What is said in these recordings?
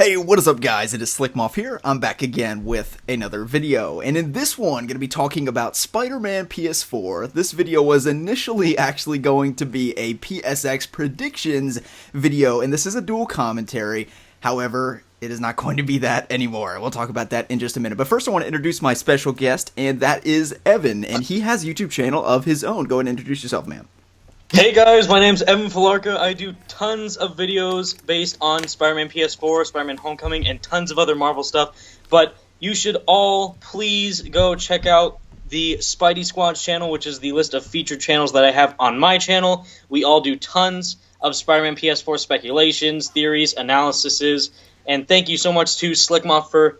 Hey, what is up guys? It is Slikk here. I'm back again with another video, and in this one, I'm going to be talking about Spider-Man PS4. This video was initially actually going to be a PSX predictions video, and this is a dual commentary. However, it is not going to be that anymore. We'll talk about that in just a minute. But first I want to introduce my special guest, and that is Evan, and he has a YouTube channel of his own. Go ahead and introduce yourself, man. Hey guys, my name's Evan Filarca. I do tons of videos based on Spider-Man PS4, Spider-Man Homecoming, and tons of other Marvel stuff. But you should all please go check out the Spidey Squad's channel, which is the list of featured channels that I have on my channel. We all do tons of Spider-Man PS4 speculations, theories, analyses, and thank you so much to Slikk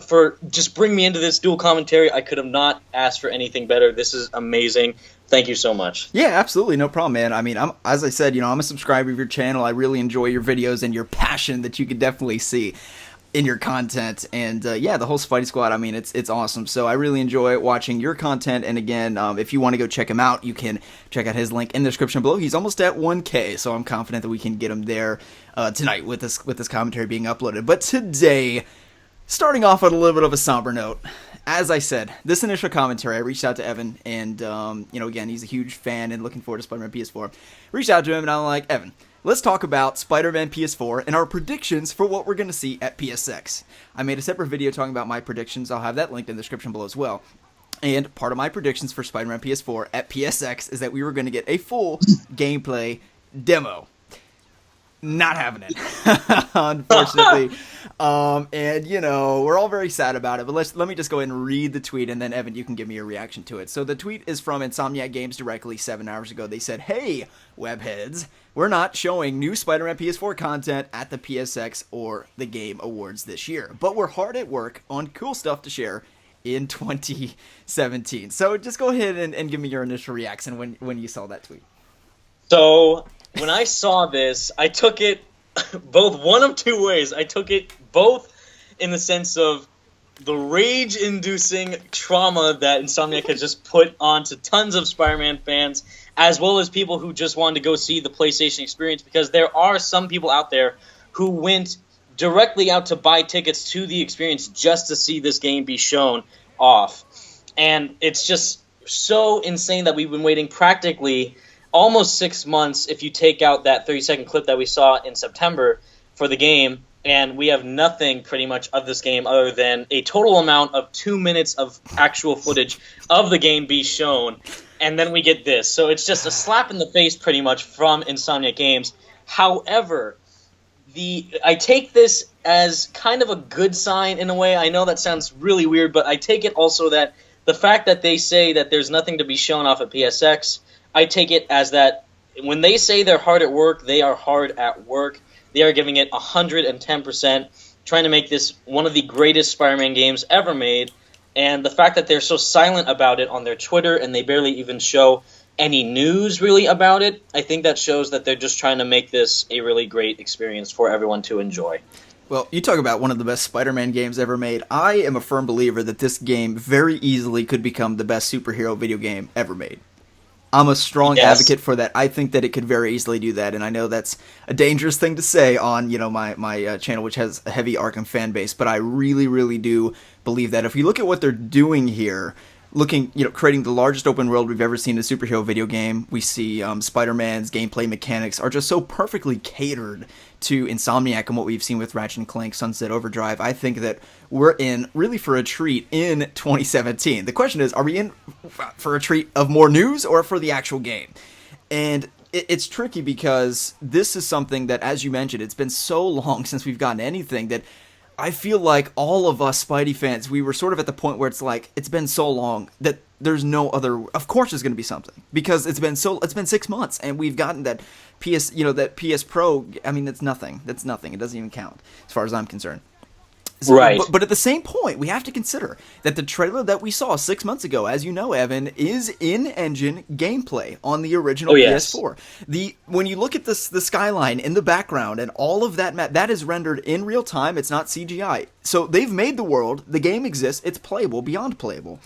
for just bringing me into this dual commentary. I could have not asked for anything better. This is amazing. Thank you so much. Yeah, absolutely. No problem, man. I mean, as I said, I'm a subscriber of your channel. I really enjoy your videos and your passion that you can definitely see in your content. And yeah, the whole Spidey Squad, I mean, it's awesome. So I really enjoy watching your content. And again, if you want to go check him out, you can check out his link in the description below. He's almost at 1K, so I'm confident that we can get him there tonight with this commentary being uploaded. But today, starting off with a little bit of a somber note. As I said, this initial commentary, I reached out to Evan, and, again, he's a huge fan and looking forward to Spider-Man PS4. Reached out to him, and I'm like, Evan, let's talk about Spider-Man PS4 and our predictions for what we're going to see at PSX. I made a separate video talking about my predictions. I'll have that linked in the description below as well. And part of my predictions for Spider-Man PS4 at PSX is that we were going to get a full gameplay demo. Not having it, unfortunately. And we're all very sad about it, but let me just go ahead and read the tweet, and then Evan, you can give me a reaction to it. So the tweet is from Insomniac Games directly 7 hours ago. They said, "Hey, webheads, we're not showing new Spider-Man PS4 content at the PSX or the Game Awards this year, but we're hard at work on cool stuff to share in 2017. So just go ahead and give me your initial reaction when you saw that tweet. So when I saw this, I took it both one of two ways. I took it both in the sense of the rage-inducing trauma that Insomniac has just put onto tons of Spider-Man fans, as well as people who just wanted to go see the PlayStation experience, because there are some people out there who went directly out to buy tickets to the experience just to see this game be shown off. And it's just so insane that we've been waiting practically almost 6 months if you take out that 30-second clip that we saw in September for the game, and we have nothing pretty much of this game other than a total amount of 2 minutes of actual footage of the game be shown, and then we get this. So it's just a slap in the face pretty much from Insomniac Games. However, I take this as kind of a good sign in a way. I know that sounds really weird, but I take it also that the fact that they say that there's nothing to be shown off at PSX, I take it as that when they say they're hard at work, they are hard at work. They are giving it 110%, trying to make this one of the greatest Spider-Man games ever made. And the fact that they're so silent about it on their Twitter and they barely even show any news really about it, I think that shows that they're just trying to make this a really great experience for everyone to enjoy. Well, you talk about one of the best Spider-Man games ever made. I am a firm believer that this game very easily could become the best superhero video game ever made. I'm a strong advocate for that. I think that it could very easily do that, and I know that's a dangerous thing to say on my channel, which has a heavy Arkham fan base, but I really, really do believe that if you look at what they're doing here, creating the largest open world we've ever seen in a superhero video game, we see Spider-Man's gameplay mechanics are just so perfectly catered to Insomniac and what we've seen with Ratchet & Clank, Sunset Overdrive. I think that we're in really for a treat in 2017. The question is, are we in for a treat of more news or for the actual game? And it's tricky because this is something that, as you mentioned, it's been so long since we've gotten anything that I feel like all of us Spidey fans, we were sort of at the point where it's like, it's been so long that there's no other, of course there's going to be something, because it's been 6 months and we've gotten that that PS Pro. I mean, that's nothing. It doesn't even count as far as I'm concerned. So, right. But at the same point, we have to consider that the trailer that we saw 6 months ago, as you know, Evan, is in-engine gameplay on the original PS4. When you look at the skyline in the background and all of that, that is rendered in real time. It's not CGI. So they've made the world. The game exists. It's playable, beyond playable.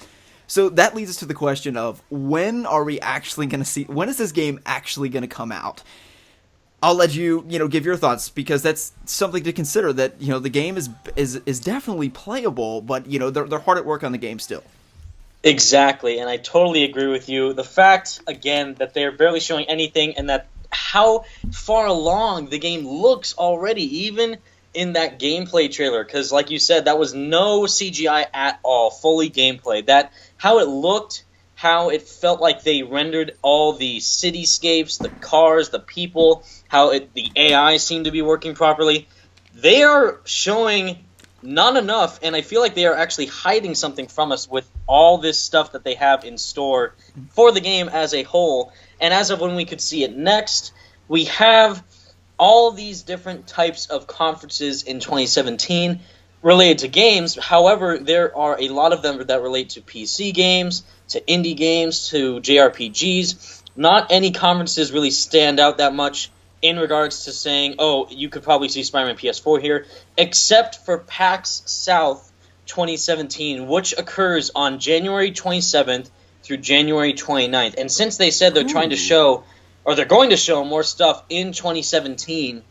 So that leads us to the question of when are we actually going to see? When is this game actually going to come out? I'll let you, give your thoughts, because that's something to consider, that, the game is definitely playable, but, they're hard at work on the game still. Exactly, and I totally agree with you. The fact, again, that they're barely showing anything, and that how far along the game looks already, even in that gameplay trailer, because like you said, that was no CGI at all, fully gameplay. That how it looked, how it felt like they rendered all the cityscapes, the cars, the people, how the AI seemed to be working properly. They are showing not enough, and I feel like they are actually hiding something from us with all this stuff that they have in store for the game as a whole. And as of when we could see it next, we have all these different types of conferences in 2017 related to games. However, there are a lot of them that relate to PC games, to indie games, to JRPGs. Not any conferences really stand out that much in regards to saying, oh, you could probably see Spider-Man PS4 here, except for PAX South 2017, which occurs on January 27th through January 29th. And since they said they're trying to show, or they're going to show more stuff in 2017,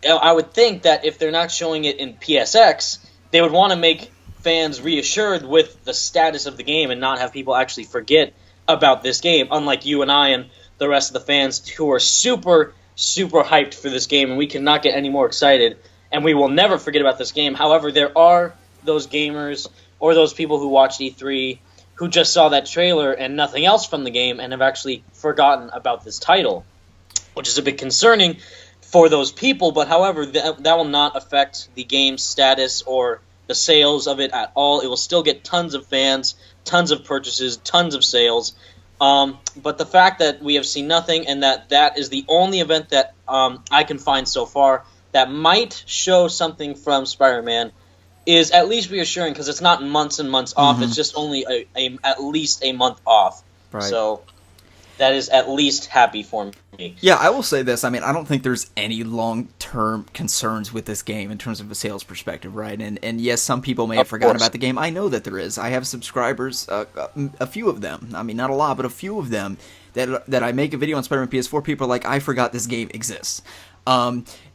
I would think that if they're not showing it in PSX, they would want to make fans reassured with the status of the game and not have people actually forget about this game, unlike you and I and the rest of the fans who are super hyped for this game, and we cannot get any more excited, and we will never forget about this game. However, there are those gamers or those people who watched E3 who just saw that trailer and nothing else from the game and have actually forgotten about this title, which is a bit concerning for those people. But however, that will not affect the game's status or the sales of it at all. It will still get tons of fans, tons of purchases, tons of sales. But the fact that we have seen nothing, and that is the only event that I can find so far that might show something from Spider-Man, is at least reassuring, because it's not months and months off. It's just only at least a month off. Right. So that is at least happy for me. Yeah, I will say this. I mean, I don't think there's any long-term concerns with this game in terms of a sales perspective, right? And yes, some people may have forgotten about the game. I know that there is. I have subscribers, a few of them. I mean, not a lot, but a few of them that I make a video on Spider-Man PS4. People are like, I forgot this game exists.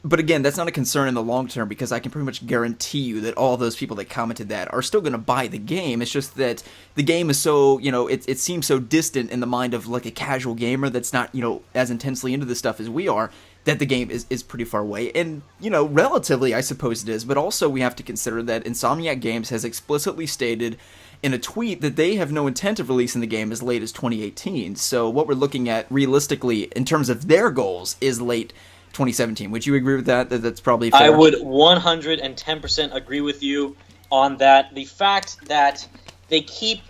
But again, that's not a concern in the long term, because I can pretty much guarantee you that all those people that commented that are still going to buy the game. It's just that the game is so, it seems so distant in the mind of like a casual gamer that's not, as intensely into this stuff as we are, that the game is pretty far away. And, relatively, I suppose it is, but also we have to consider that Insomniac Games has explicitly stated in a tweet that they have no intent of releasing the game as late as 2018. So what we're looking at realistically in terms of their goals is late 2017. Would you agree with that? That's probably fair? I would 110% agree with you on that. The fact that they keep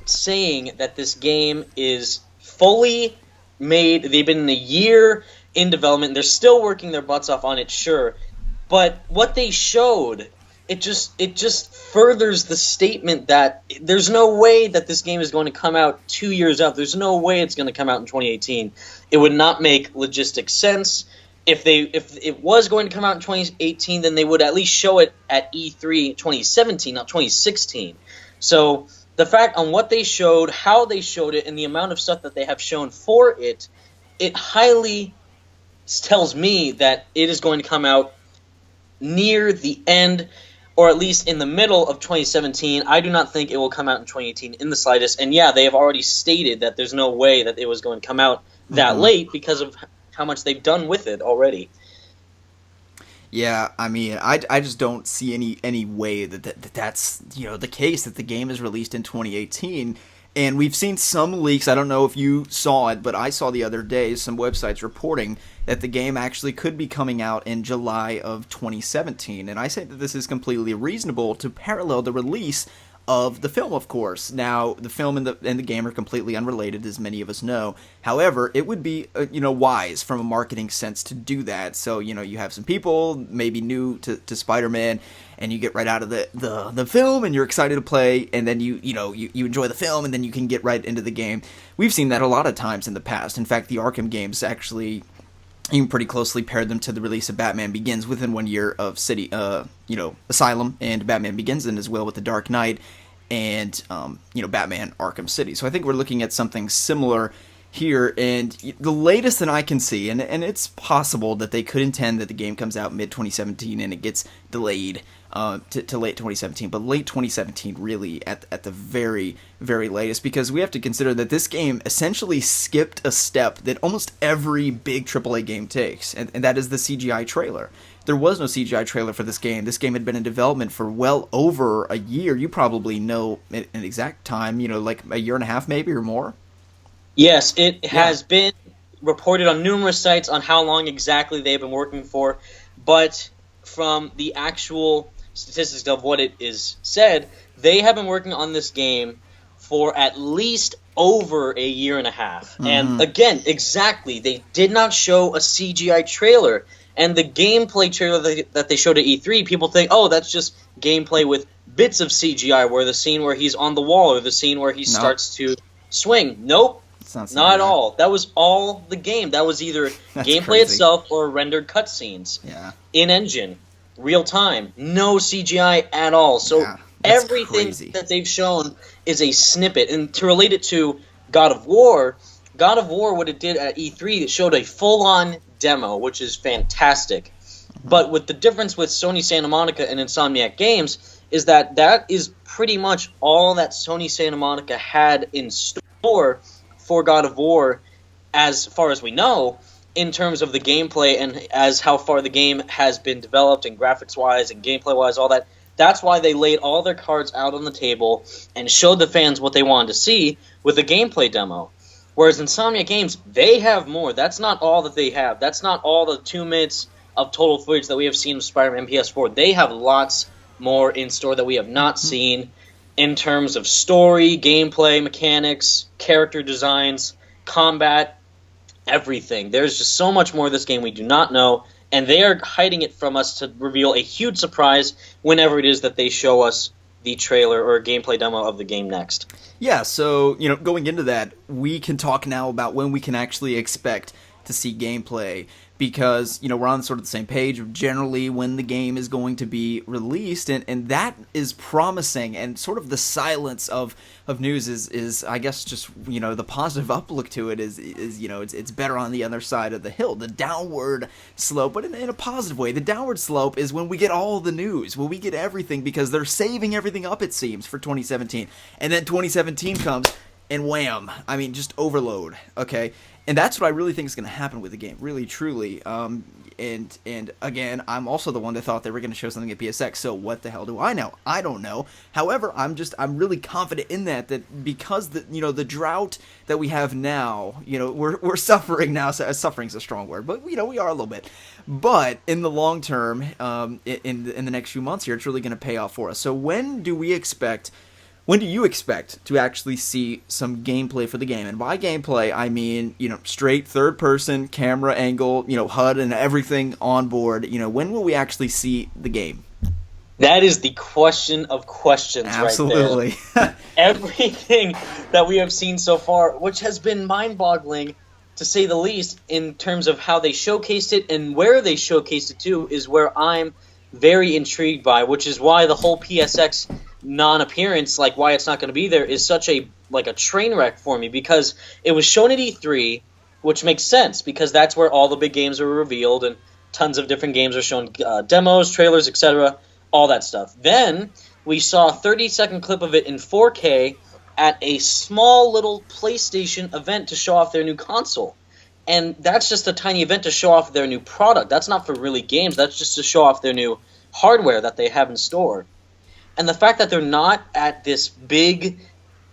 saying that this game is fully made, they've been a year in development, they're still working their butts off on it, sure, but what they showed, it just furthers the statement that there's no way that this game is going to come out 2 years out. There's no way it's going to come out in 2018. It would not make logistic sense. If it was going to come out in 2018, then they would at least show it at E3 2017, not 2016. So the fact on what they showed, how they showed it, and the amount of stuff that they have shown for it, it highly tells me that it is going to come out near the end, or at least in the middle of 2017. I do not think it will come out in 2018 in the slightest. And yeah, they have already stated that there's no way that it was going to come out that late because of how much they've done with it already. Yeah, I mean, I just don't see any way that's the case, that the game is released in 2018. And we've seen some leaks. I don't know if you saw it, but I saw the other day some websites reporting that the game actually could be coming out in July of 2017. And I say that this is completely reasonable to parallel the release of the film, of course. Now, the film and the game are completely unrelated, as many of us know. However, it would be, wise from a marketing sense to do that. So, you have some people maybe new to Spider-Man, and you get right out of the film, and you're excited to play, and then you enjoy the film, and then you can get right into the game. We've seen that a lot of times in the past. In fact, the Arkham games actually, you can pretty closely pair them to the release of Batman Begins within 1 year of Asylum and Batman Begins, and as well with The Dark Knight and Batman Arkham City. So I think we're looking at something similar here, and the latest that I can see, and it's possible that they could intend that the game comes out mid-2017 and it gets delayed to late 2017, but late 2017 really at the very, very latest, because we have to consider that this game essentially skipped a step that almost every big AAA game takes, and that is the CGI trailer. There was no CGI trailer for this game. This game had been in development for well over a year. You probably know an exact time, like a year and a half maybe or more. Yes, it has been reported on numerous sites on how long exactly they've been working for, but from the actual statistics of what it is said, they have been working on this game for at least over a year and a half. Mm-hmm. And again, exactly, they did not show a CGI trailer. And the gameplay trailer that they showed at E3, people think, oh, that's just gameplay with bits of CGI, where the scene where he's on the wall or the scene where he starts to swing. Nope. Not at all. That was all the game. That was either gameplay itself or rendered cutscenes. Yeah. In-engine. Real time. No CGI at all. So everything that they've shown is a snippet. And to relate it to God of War, what it did at E3, it showed a full-on demo, which is fantastic. But with the difference with Sony Santa Monica and Insomniac Games is that is pretty much all that Sony Santa Monica had in store for God of War, as far as we know, in terms of the gameplay and as how far the game has been developed and graphics-wise and gameplay-wise, all that. That's why they laid all their cards out on the table and showed the fans what they wanted to see with a gameplay demo. Whereas Insomniac Games, they have more. That's not all that they have. That's not all the 2 minutes of total footage that we have seen of Spider-Man PS4. They have lots more in store that we have not seen in terms of story, gameplay, mechanics, character designs, combat, everything. There's just so much more of this game we do not know, and they are hiding it from us to reveal a huge surprise whenever it is that they show us the trailer or gameplay demo of the game next. Yeah, so, going into that, we can talk now about when we can actually expect to see gameplay, because, we're on sort of the same page of generally when the game is going to be released, and that is promising, and sort of the silence of news is I guess just, the positive outlook to it is it's better on the other side of the hill, the downward slope, but in a positive way. The downward slope is when we get all the news, when we get everything, because they're saving everything up, it seems, for 2017, and then 2017 comes, and wham, just overload, okay? And that's what I really think is going to happen with the game, really, truly. And again, I'm also the one that thought they were going to show something at PSX. So what the hell do I know? I don't know. However, I'm really confident in that because the drought that we have now, we're suffering now. So suffering's a strong word, but we are a little bit. But in the long term, in the next few months here, it's really going to pay off for us. So when do you expect to actually see some gameplay for the game? And by gameplay, I mean, straight third-person camera angle, HUD and everything on board. When will we actually see the game? That is the question of questions. Absolutely. Right there. Everything that we have seen so far, which has been mind-boggling, to say the least, in terms of how they showcased it and where they showcased it to, is where I'm very intrigued by, which is why the whole PSX non-appearance, like why it's not going to be there, is such a train wreck for me, because it was shown at E3, which makes sense because that's where all the big games are revealed and tons of different games are shown, demos, trailers, etc., all that stuff. Then we saw a 30-second clip of it in 4K at a small little PlayStation event to show off their new console. And that's just a tiny event to show off their new product. That's not for really games. That's just to show off their new hardware that they have in store. And the fact that they're not at this big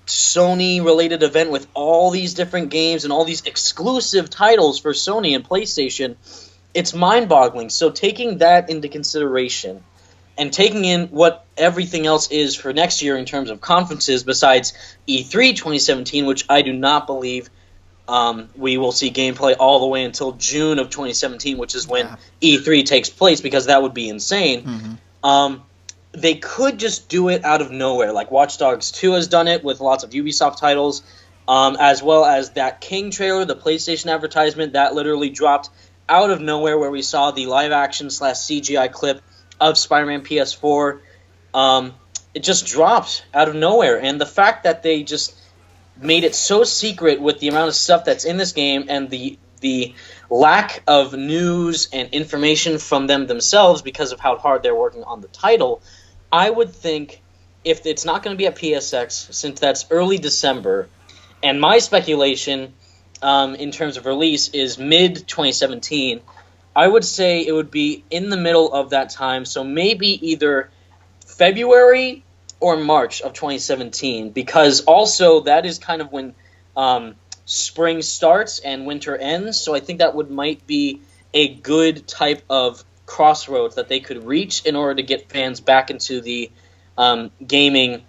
Sony-related event with all these different games and all these exclusive titles for Sony and PlayStation, it's mind-boggling. So taking that into consideration and taking in what everything else is for next year in terms of conferences besides E3 2017, which I do not believe we will see gameplay all the way until June of 2017, which is when E3 takes place, because that would be insane. Mm-hmm. They could just do it out of nowhere, like Watch Dogs 2 has done it with lots of Ubisoft titles, as well as that King trailer, the PlayStation advertisement, that literally dropped out of nowhere, where we saw the live-action / CGI clip of Spider-Man PS4. It just dropped out of nowhere, and the fact that they just made it so secret with the amount of stuff that's in this game and the lack of news and information from them themselves because of how hard they're working on the title, I would think if it's not going to be at PSX, since that's early December, and my speculation in terms of release is mid-2017, I would say it would be in the middle of that time, so maybe either February or March of 2017, because also that is kind of when spring starts and winter ends, so I think that might be a good type of crossroads that they could reach in order to get fans back into the gaming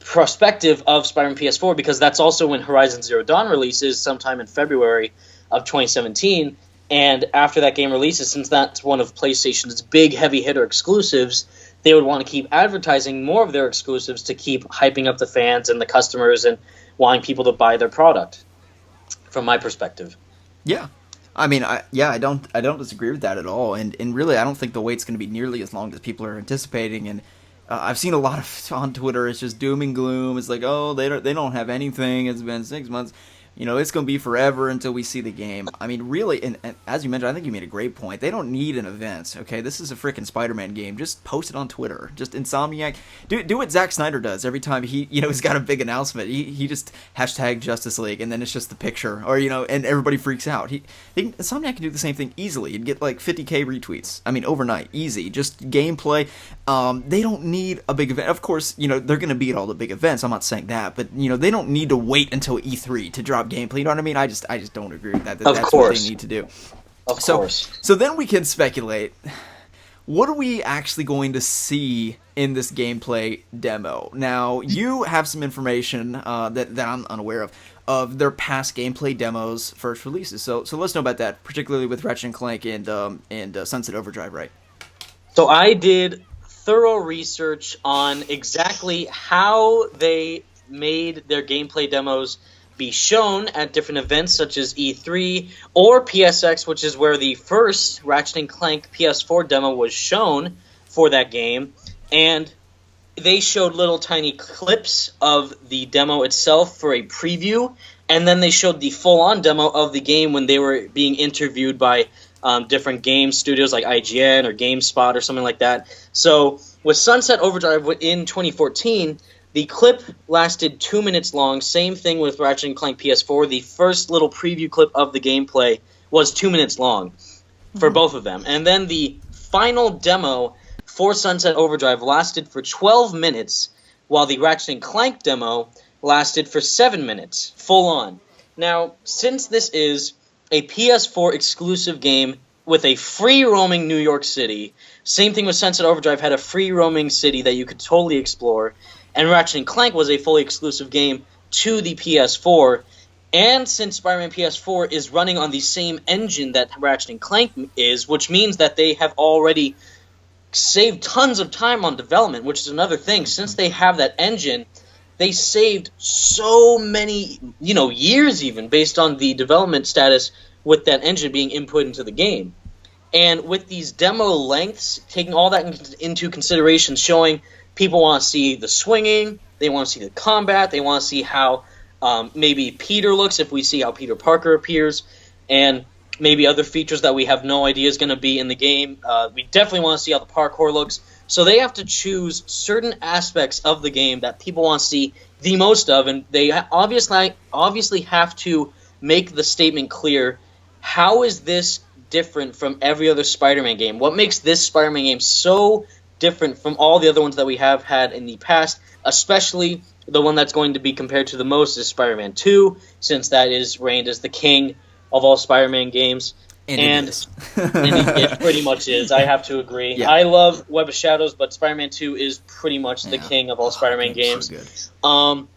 perspective of Spider-Man PS4, because that's also when Horizon Zero Dawn releases sometime in February of 2017, and after that game releases, since that's one of PlayStation's big heavy hitter exclusives, they would want to keep advertising more of their exclusives to keep hyping up the fans and the customers and wanting people to buy their product, from my perspective. Yeah. I mean, I don't disagree with that at all, and really, I don't think the wait's going to be nearly as long as people are anticipating. And I've seen a lot of on Twitter. It's just doom and gloom. It's like, oh, they don't have anything. It's been 6 months. You know, it's going to be forever until we see the game. I mean, really, and as you mentioned, I think you made a great point. They don't need an event, okay? This is a freaking Spider-Man game. Just post it on Twitter. Just Insomniac. Do what Zack Snyder does every time he's got a big announcement. He just hashtag Justice League, and then it's just the picture. Or, and everybody freaks out. Insomniac can do the same thing easily. You'd get like 50K retweets. I mean, overnight. Easy. Just gameplay. They don't need a big event. Of course, they're going to beat all the big events. I'm not saying that. But, they don't need to wait until E3 to drop gameplay. You know what I mean? I just don't agree with that. That's what they need to do. Of course. So then we can speculate. What are we actually going to see in this gameplay demo? Now, you have some information that I'm unaware of their past gameplay demos, first releases. So let's know about that, particularly with Ratchet & Clank and Sunset Overdrive, right? So I did thorough research on exactly how they made their gameplay demos be shown at different events such as E3 or PSX, which is where the first Ratchet & Clank PS4 demo was shown for that game. And they showed little tiny clips of the demo itself for a preview, and then they showed the full-on demo of the game when they were being interviewed by different game studios like IGN or GameSpot or something like that. So with Sunset Overdrive in 2014, the clip lasted 2 minutes long. Same thing with Ratchet & Clank PS4. The first little preview clip of the gameplay was 2 minutes long for both of them. And then the final demo for Sunset Overdrive lasted for 12 minutes, while the Ratchet & Clank demo lasted for 7 minutes, full on. Now, since this is a PS4 exclusive game with a free roaming New York City, same thing with Sunset Overdrive had a free roaming city that you could totally explore, and Ratchet & Clank was a fully exclusive game to the PS4. And since Spider-Man PS4 is running on the same engine that Ratchet & Clank is, which means that they have already saved tons of time on development, which is another thing. Since they have that engine, they saved so many, years even, based on the development status with that engine being input into the game. And with these demo lengths, taking all that into consideration, showing people want to see the swinging, they want to see the combat, they want to see how maybe Peter looks, if we see how Peter Parker appears, and maybe other features that we have no idea is going to be in the game. We definitely want to see how the parkour looks. So they have to choose certain aspects of the game that people want to see the most of, and they obviously have to make the statement clear, how is this different from every other Spider-Man game? What makes this Spider-Man game so different from all the other ones that we have had in the past, especially the one that's going to be compared to the most is Spider-Man 2, since that is reigned as the king of all Spider-Man games. And it pretty much is. I have to agree. Yeah. I love Web of Shadows, but Spider-Man 2 is pretty much the king of all Spider-Man games. So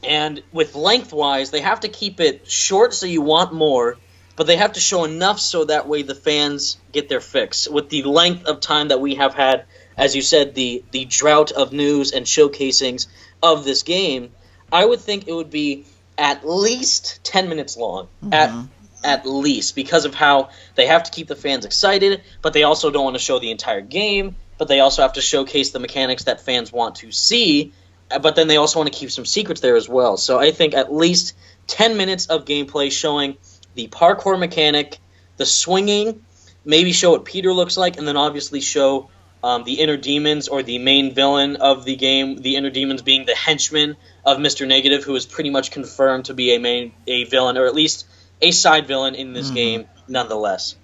and with lengthwise, they have to keep it short so you want more, but they have to show enough so that way the fans get their fix. With the length of time that we have had, as you said, the drought of news and showcasings of this game, I would think it would be at least 10 minutes long. Mm-hmm. At least, because of how they have to keep the fans excited, but they also don't want to show the entire game, but they also have to showcase the mechanics that fans want to see, but then they also want to keep some secrets there as well. So I think at least 10 minutes of gameplay showing the parkour mechanic, the swinging, maybe show what Peter looks like, and then obviously show the inner demons or the main villain of the game, the inner demons being the henchman of Mr. Negative, who is pretty much confirmed to be a villain, or at least a side villain in this game nonetheless.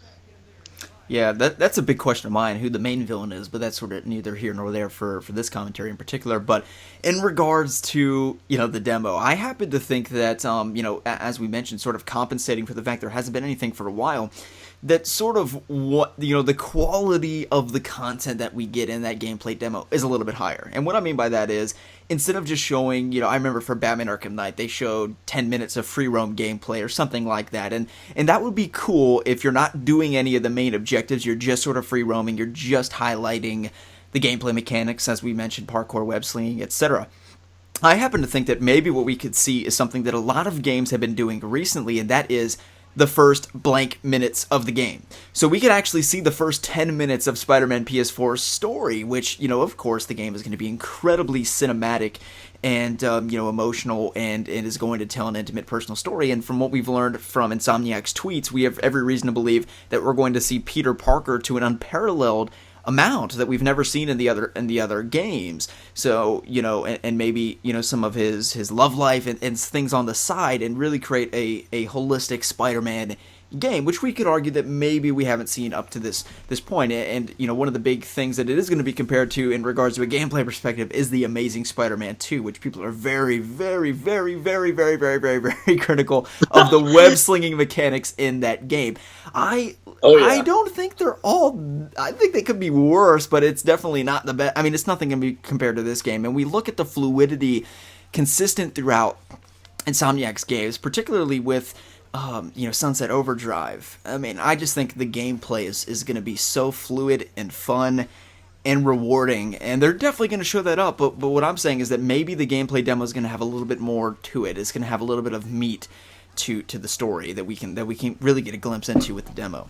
Yeah, that's a big question of mine, who the main villain is, but that's sort of neither here nor there for this commentary in particular. But in regards to, the demo, I happen to think that, as we mentioned, sort of compensating for the fact there hasn't been anything for a while, that sort of what, the quality of the content that we get in that gameplay demo is a little bit higher. And what I mean by that is, instead of just showing, I remember for Batman Arkham Knight, they showed 10 minutes of free roam gameplay or something like that. And that would be cool if you're not doing any of the main objectives, you're just sort of free roaming, you're just highlighting the gameplay mechanics, as we mentioned, parkour, web slinging, etc. I happen to think that maybe what we could see is something that a lot of games have been doing recently, and that is the first blank minutes of the game. So we could actually see the first 10 minutes of Spider-Man PS4's story, which, of course, the game is going to be incredibly cinematic and, emotional and is going to tell an intimate personal story. And from what we've learned from Insomniac's tweets, we have every reason to believe that we're going to see Peter Parker to an unparalleled amount that we've never seen in the other games. So, and maybe, some of his love life and things on the side, and really create a holistic Spider-Man game, which we could argue that maybe we haven't seen up to this point. And one of the big things that it is going to be compared to in regards to a gameplay perspective is the Amazing Spider-Man 2, which people are very, very, very, very, very, very, very, very critical of the web slinging mechanics in that game. I don't think they're all... I think they could be worse, but it's definitely not the best. I mean, it's nothing going to be compared to this game. And we look at the fluidity consistent throughout Insomniac's games, particularly with Sunset Overdrive. I mean, I just think the gameplay is going to be so fluid and fun and rewarding, and they're definitely going to show that up. But what I'm saying is that maybe the gameplay demo is going to have a little bit more to it. It's going to have a little bit of meat to the story that we can really get a glimpse into with the demo.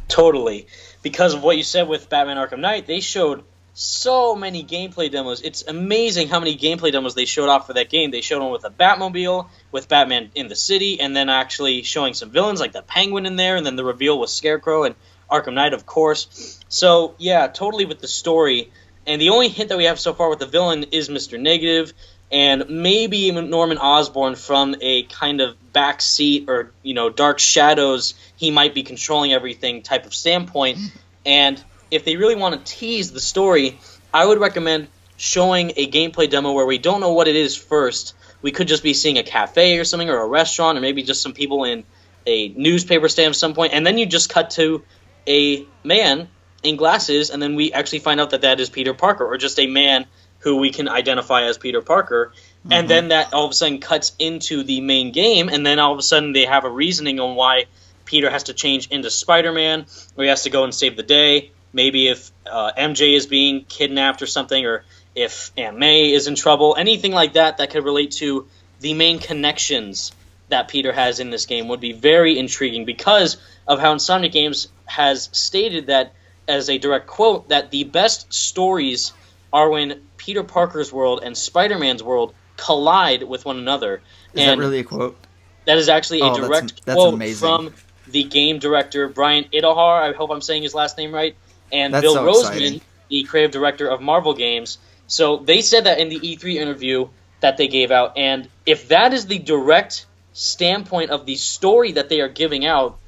Totally, because of what you said with Batman Arkham Knight, they showed so many gameplay demos. It's amazing how many gameplay demos they showed off for that game. They showed one with a Batmobile, with Batman in the city, and then actually showing some villains like the Penguin in there, and then the reveal with Scarecrow and Arkham Knight, of course. So, yeah, totally with the story. And the only hint that we have so far with the villain is Mr. Negative, and maybe Norman Osborn from a kind of backseat or, dark shadows, he might be controlling everything type of standpoint. And if they really want to tease the story, I would recommend showing a gameplay demo where we don't know what it is first. We could just be seeing a cafe or something, or a restaurant, or maybe just some people in a newspaper stand at some point, and then you just cut to a man in glasses, and then we actually find out that is Peter Parker, or just a man who we can identify as Peter Parker. And then that all of a sudden cuts into the main game, and then all of a sudden they have a reasoning on why Peter has to change into Spider-Man, or he has to go and save the day. Maybe if MJ is being kidnapped or something, or if Aunt May is in trouble, anything like that could relate to the main connections that Peter has in this game would be very intriguing, because of how Insomniac Games has stated that, as a direct quote, that the best stories are when Peter Parker's world and Spider-Man's world collide with one another. Is that really a quote? That is actually a direct quote amazing. From the game director, Brian Idahar, I hope I'm saying his last name right, and That's Bill so Roseman, exciting. the creative director of Marvel games. So they said that in the E3 interview that they gave out, and if that is the direct standpoint of the story that they are giving out,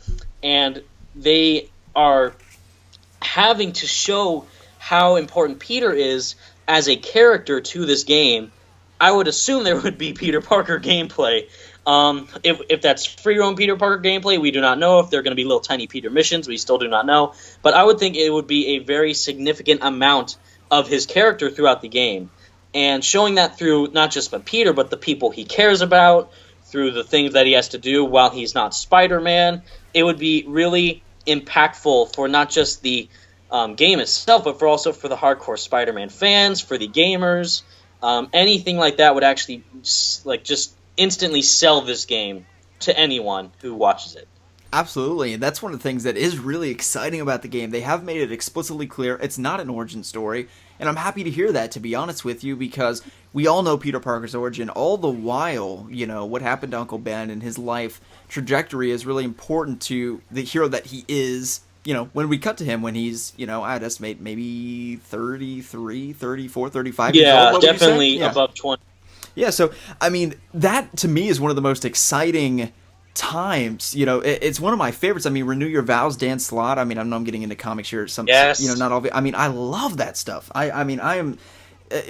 and they are having to show how important Peter is as a character to this game, I would assume there would be Peter Parker gameplay. If that's free roam Peter Parker gameplay, we do not know. If they're going to be little tiny Peter missions, we still do not know. But I would think it would be a very significant amount of his character throughout the game. And showing that through not just by Peter, but the people he cares about, through the things that he has to do while he's not Spider-Man, it would be really impactful for not just the game itself, but also for the hardcore Spider-Man fans, for the gamers. Anything like that would actually just instantly sell this game to anyone who watches it. Absolutely, and that's one of the things that is really exciting about the game. They have made it explicitly clear it's not an origin story. And I'm happy to hear that, to be honest with you, because we all know Peter Parker's origin. All the while, you know, what happened to Uncle Ben and his life trajectory is really important to the hero that he is. You know, when we cut to him when he's, you know, I'd estimate maybe 33, 34, 35 years old. Yeah, definitely above 20. Yeah, so, I mean, that to me is one of the most exciting times. You know, it's one of my favorites. I mean, Renew Your Vows, Dan Slott. I mean, I know I'm getting into comics here. Yes. You know, not all. I mean, I love that stuff. I mean, I am.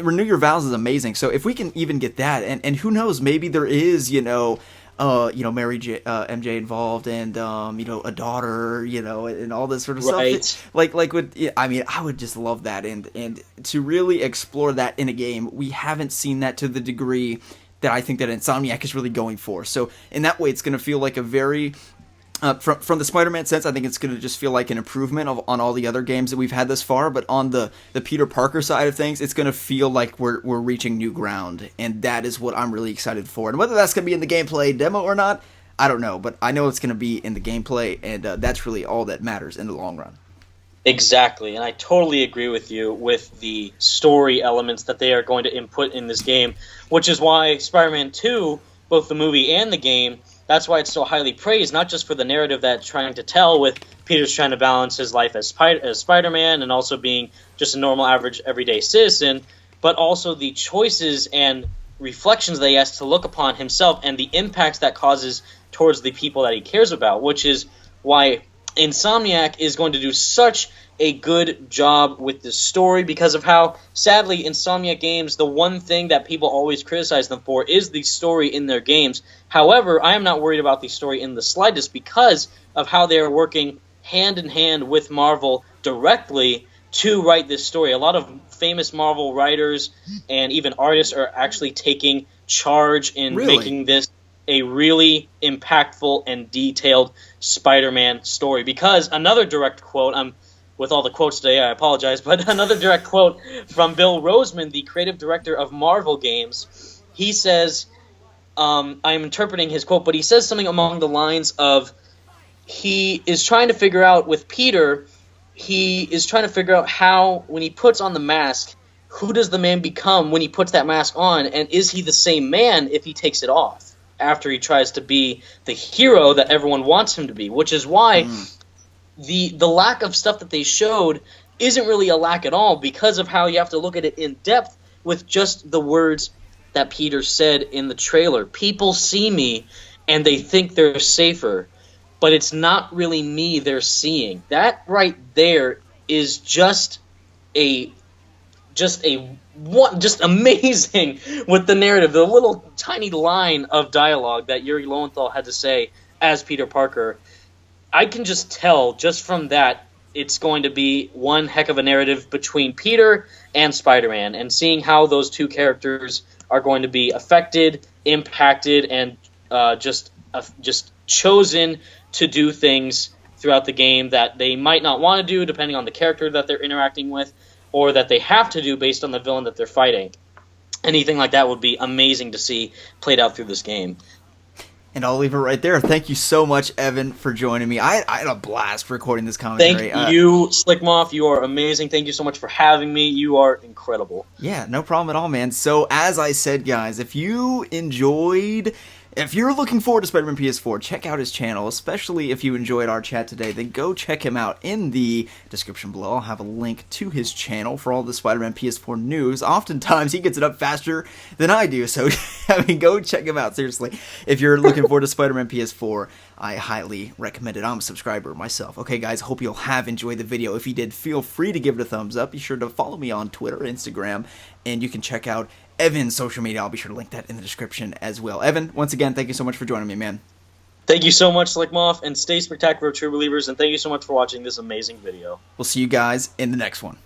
Renew Your Vows is amazing. So if we can even get that, and who knows, maybe there is, Mary MJ involved, and a daughter, and all this sort of stuff. I mean, I would just love that, and to really explore that in a game, we haven't seen that to the degree that I think that Insomniac is really going for. So in that way, it's going to feel like a very from the Spider-Man sense, I think it's going to just feel like an improvement on all the other games that we've had thus far. But on the Peter Parker side of things, it's going to feel like we're reaching new ground, and that is what I'm really excited for. And whether that's going to be in the gameplay demo or not, I don't know. But I know it's going to be in the gameplay, and that's really all that matters in the long run. Exactly, and I totally agree with you with the story elements that they are going to input in this game, which is why Spider-Man 2, both the movie and the game, that's why it's so highly praised, not just for the narrative that it's trying to tell with Peter's trying to balance his life as Spider-Man and also being just a normal, average, everyday citizen, but also the choices and reflections that he has to look upon himself and the impacts that causes towards the people that he cares about, which is why Insomniac is going to do such a good job with the story because of how, sadly, Insomniac games, the one thing that people always criticize them for is the story in their games. However, I am not worried about the story in the slightest because of how they are working hand in hand with Marvel directly to write this story. A lot of famous Marvel writers and even artists are actually taking charge in making this a really impactful and detailed Spider-Man story. Because another direct quote, with all the quotes today, I apologize, but another direct quote from Bill Roseman, the creative director of Marvel games, he says, I'm interpreting his quote, but he says something along the lines of, he is trying to figure out with Peter, he is trying to figure out how, when he puts on the mask, who does the man become when he puts that mask on, and is he the same man if he takes it off after he tries to be the hero that everyone wants him to be, which is why the lack of stuff that they showed isn't really a lack at all because of how you have to look at it in depth with just the words that Peter said in the trailer. People see me and they think they're safer, but it's not really me they're seeing. That right there is just amazing with the narrative. The little tiny line of dialogue that Yuri Lowenthal had to say as Peter Parker, I can just tell, just from that, it's going to be one heck of a narrative between Peter and Spider-Man, and seeing how those two characters are going to be affected, impacted, and just chosen to do things throughout the game that they might not want to do, depending on the character that they're interacting with, or that they have to do based on the villain that they're fighting. Anything like that would be amazing to see played out through this game. And I'll leave it right there. Thank you so much, Evan, for joining me. I had a blast recording this commentary. Thank you, Slikk. You are amazing. Thank you so much for having me. You are incredible. Yeah, no problem at all, man. So, as I said, guys, if you're looking forward to Spider-Man PS4, check out his channel, especially if you enjoyed our chat today. Then go check him out in the description below. I'll have a link to his channel for all the Spider-Man PS4 news. Oftentimes, he gets it up faster than I do, so go check him out, seriously. If you're looking forward to Spider-Man PS4, I highly recommend it. I'm a subscriber myself. Okay, guys, hope you'll have enjoyed the video. If you did, feel free to give it a thumbs up. Be sure to follow me on Twitter, Instagram, and you can check out Evan's social media. I'll be sure to link that in the description as well. Evan, once again, thank you so much for joining me, man. Thank you so much, Slikk, and stay spectacular, true believers, and thank you so much for watching this amazing video. We'll see you guys in the next one.